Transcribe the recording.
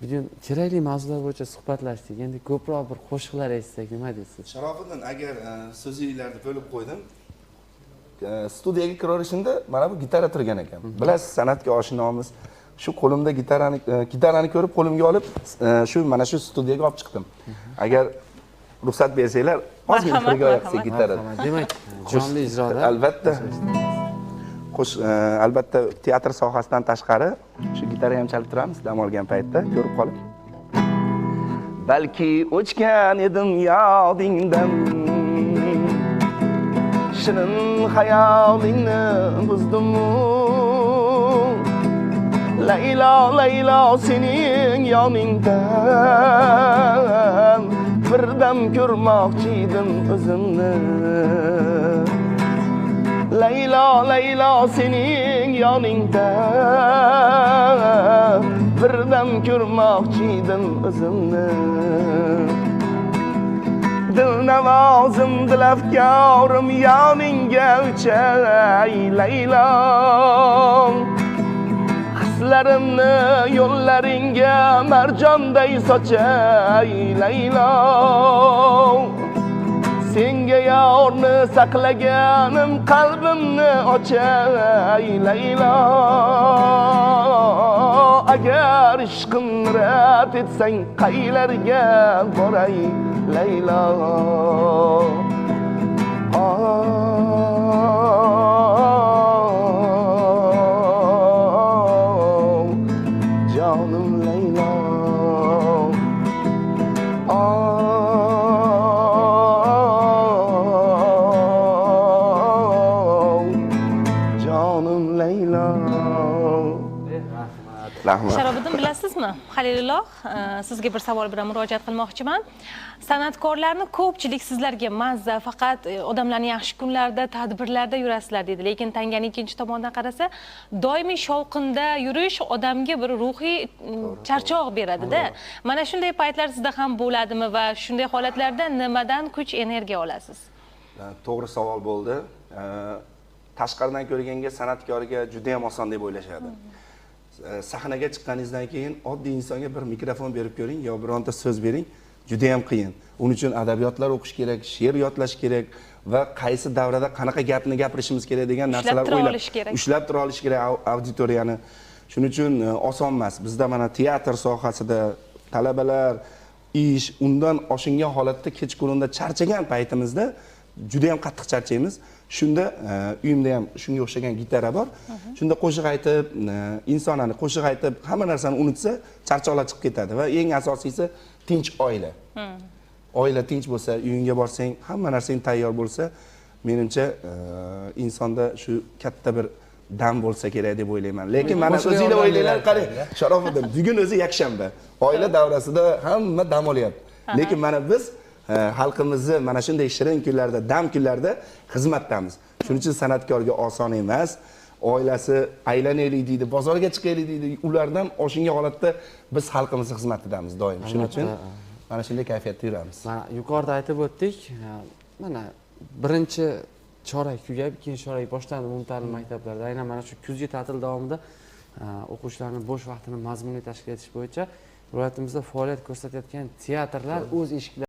Bugun kerakli mavzular bo'yicha suhbatlashdik. Endi ko'proq bir qo'shiqlar aytsak, nima deysiz? Sharofiddin, agar so'zinglarni bo'lib qo'ydim. Studiyaga kirishimda mana bu gitara turgan ekan. Bilasiz, san'atga oshinomiz. Shu qo'limda gitarani ko'rib qo'limga olib, mana shu studiyaga olib chiqdim. Agar ruxsat bersanglar, ozgina qo'lga oyoqsiz gitara. Demak, jonli ijroda. Albatta. Albatta teatr sohasidan tashqari shu gitara ham chalib turamiz dam olgan paytda, ko'rib qolib. Balki o'chgan edim yodingdan, shirin xayolingni buzdim. Laylo, Laylo sening yoningdan birdam ko'rmoqchi edim o'zimni. Laylo, Laylo sening yoningda birdam ko'rmoqchi edim o'zimni. Dilnavozim, dilafkorim yoningga uchay Laylo. Hislarimni yo'llaringga marjonday sochay Laylo. Senga yorni saqlaganim qalbimni ochay Laylo. Agar ishqimni rad etsang qaylarga boray Laylo. Jonim Laylo. Sharofiddin, bilasizmi? Halilulloh, sizga bir savol bilan murojaat qilmoqchiman. San'atkorlarni ko'pchilik sizlarga mazza, faqat odamlarning yaxshi kunlarida, tadbirlarda yurasizlar deydi. Lekin tanganing ikkinchi tomonidan qarasa, doimiy shovqinda yurish odamga bir ruhiy charchoq beradi-da. Mana shunday paytlar sizda ham bo'ladimi va shunday holatlarda nimadan kuch, energiya olasiz? To'g'ri savol bo'ldi. Tashqaridan ko'rganga san'atkorga juda ham oson deb o'ylashadi. Sahnaga chiqqaningizdan keyin oddiy insonga bir mikrofon berib ko'ring yo bironta so'z bering, juda ham qiyin. Uning uchun adabiyotlar o'qish kerak, she'r yodlash kerak va qaysi davrada qanaqa gapni gapirishimiz kerak degan narsalar ushlab tura olish kerak auditoriyani. Shuning uchun oson emas. Bizda mana teatr sohasida talabalar ish undan oshingan holatda kechqurunda charchagan paytimizda juda ham qattiq charchaymiz. Shunda uyimda ham shunga o'xshagan gitara bor. Shunda qo'shiq aytib, insonlarni qo'shiq aytib, hamma narsani unutsa, charchoqlar chiqib ketadi va eng asosiysi tinch oila. Oila tinch bo'lsa, uyingga borsang, hamma narsang tayyor bo'lsa, menimcha insonda shu katta bir dam bo'lsa kerak deb o'ylayman. Lekin mana o'zingizlar o'ylanglar, qarang, Sharofiddin, bugun o'zi yakshanba. Oila davrasida hamma dam olyapti. Lekin mana biz xalqimizni mana shunday shirin kunlarda, dam kunlarda xizmatdamiz. Shuning uchun san'atkorga oson emas. Oilasi aylanaylik deydi, bozorga chiqaylik deydi. Ulardan oshinga holatda biz xalqimiz xizmatidamiz doim. Shuning uchun mana shunday kayfiyatda yuramiz. Mana yuqorida aytib o'tdik. Mana birinchi chorak tugab, ikkinchi chorak boshlandi umumta'lim maktablarda. Aynan mana shu kuzgi ta'til davomida o'quvchilarning bo'sh vaqtini mazmunli tashkil etish bo'yicha viloyatimizda faoliyat ko'rsatayotgan teatrlar o'z eshiklarini